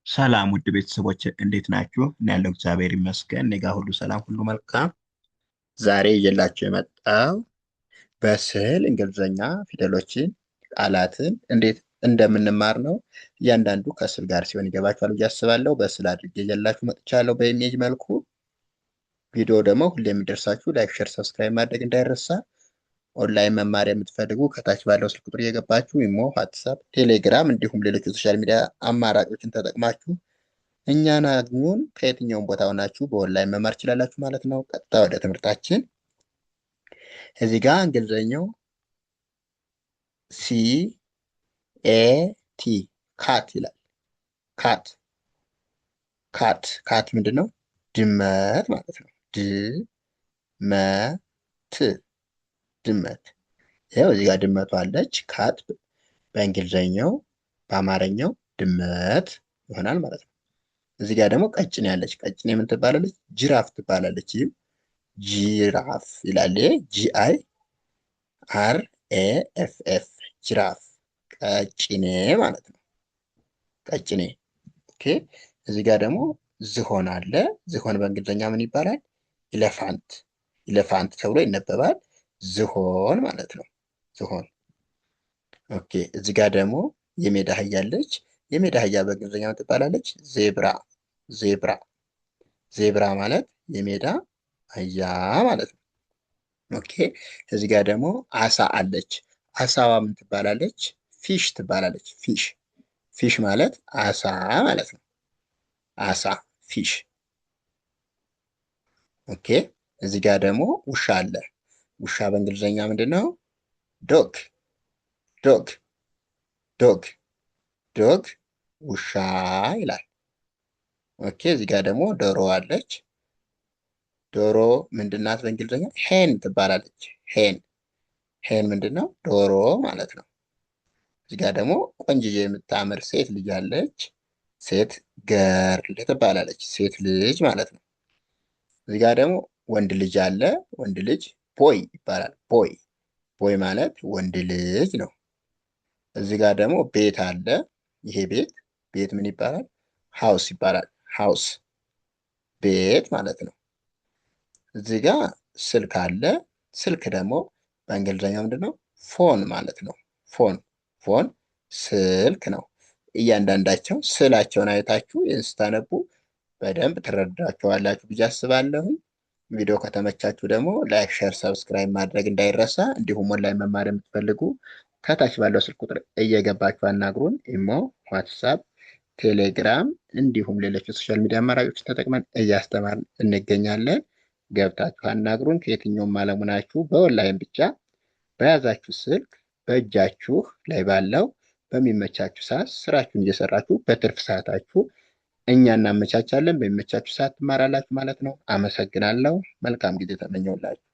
ሰላም ውድ ቤተሰቦች እንዴት ናችሁ? እኔ ያለው እግዚአብሔር ይመስገን። እኔ ጋር ሁሉ ሰላም፣ ሁሉ መልካም። ዛሬ ይዤላችሁ የመጣው በስዕል እንግሊዝኛ ፊደሎችን፣ ቃላትን እንዴት እንደምንማር ነው። እያንዳንዱ ከስዕል ጋር ሲሆን ይገባችኋል ብዬ አስባለሁ። በስዕል አድርጌ ይዤላችሁ መጥቻለሁ በኢሜጅ መልኩ። ቪዲዮ ደግሞ ሁሌ የሚደርሳችሁ ላይክ፣ ሼር፣ ሰብስክራይብ ማድረግ እንዳይረሳ። ኦንላይን መማር የምትፈልጉ ከታች ባለው ስልክ ቁጥር እየገባችሁ ኢሞ፣ ዋትሳፕ፣ ቴሌግራም እንዲሁም ሌሎች የሶሻል ሚዲያ አማራጮችን ተጠቅማችሁ እኛን አግኙን። ከየትኛውም ቦታ ሆናችሁ በኦንላይን መማር ትችላላችሁ ማለት ነው። ቀጥታ ወደ ትምህርታችን። እዚህ ጋር እንግሊዘኛው ሲ ኤ ቲ ካት ይላል። ካት ካት ካት ምንድን ነው? ድመት ማለት ነው። ድመት ድመት። ይኸው እዚህ ጋር ድመቷ አለች። ካት በእንግሊዘኛው በአማርኛው ድመት ይሆናል ማለት ነው። እዚህ ጋር ደግሞ ቀጭኔ ያለች። ቀጭኔ ምን ትባላለች? ጅራፍ ትባላለች። ይህም ጂራፍ ይላል። ጂአይ አር ኤ ኤፍ ኤፍ ጅራፍ፣ ቀጭኔ ማለት ነው። ቀጭኔ። ኦኬ። እዚህ ጋር ደግሞ ዝሆን አለ። ዝሆን በእንግሊዝኛ ምን ይባላል? ኢሌፋንት። ኢሌፋንት ተብሎ ይነበባል። ዝሆን ማለት ነው። ዝሆን። ኦኬ። እዚህ ጋር ደግሞ የሜዳ አህያ አለች። የሜዳ አህያ በእንግሊዝኛ ምን ትባላለች? ዜብራ። ዜብራ። ዜብራ ማለት የሜዳ አህያ ማለት ነው። ኦኬ። እዚህ ጋር ደግሞ አሳ አለች። አሳዋ ምን ትባላለች? ፊሽ ትባላለች። ፊሽ። ፊሽ ማለት አሳ ማለት ነው። አሳ፣ ፊሽ። ኦኬ። እዚህ ጋር ደግሞ ውሻ አለ። ውሻ በእንግሊዝኛ ምንድን ነው? ዶግ። ዶግ ዶግ ዶግ ውሻ ይላል። ኦኬ። እዚህ ጋር ደግሞ ዶሮ አለች። ዶሮ ምንድናት በእንግሊዝኛ? ሄን ትባላለች። ሄን። ሄን ምንድን ነው? ዶሮ ማለት ነው። እዚህ ጋር ደግሞ ቆንጅዬ የምታምር ሴት ልጅ አለች። ሴት ገርል ትባላለች። ሴት ልጅ ማለት ነው። እዚህ ጋር ደግሞ ወንድ ልጅ አለ። ወንድ ልጅ ቦይ ይባላል። ቦይ። ቦይ ማለት ወንድ ልጅ ነው። እዚህ ጋር ደግሞ ቤት አለ። ይሄ ቤት ቤት ምን ይባላል? ሃውስ ይባላል። ሃውስ፣ ቤት ማለት ነው። እዚህ ጋር ስልክ አለ። ስልክ ደግሞ በእንግሊዝኛ ምንድን ነው? ፎን ማለት ነው። ፎን ፎን ስልክ ነው። እያንዳንዳቸው ስዕላቸውን አይታችሁ ይህን ስታነቡ በደንብ ትረዳቸዋላችሁ ብዬ አስባለሁ። ቪዲዮ ከተመቻችሁ ደግሞ ላይክ፣ ሼር፣ ሰብስክራይብ ማድረግ እንዳይረሳ። እንዲሁም ኦንላይን መማር የምትፈልጉ ከታች ባለው ስልክ ቁጥር እየገባችሁ አናግሩን። ኢሞ፣ ዋትሳፕ፣ ቴሌግራም እንዲሁም ሌሎች የሶሻል ሚዲያ አማራጮችን ተጠቅመን እያስተማርን እንገኛለን። ገብታችሁ አናግሩን። ከየትኛውም ዓለም ሆናችሁ በኦንላይን ብቻ በያዛችሁ ስልክ በእጃችሁ ላይ ባለው በሚመቻችሁ ሰዓት ስራችሁን እየሰራችሁ በትርፍ ሰዓታችሁ እኛ እናመቻቻለን። በሚመቻችሁ ሰዓት ትማራላችሁ ማለት ነው። አመሰግናለሁ። መልካም ጊዜ ተመኘውላችሁ።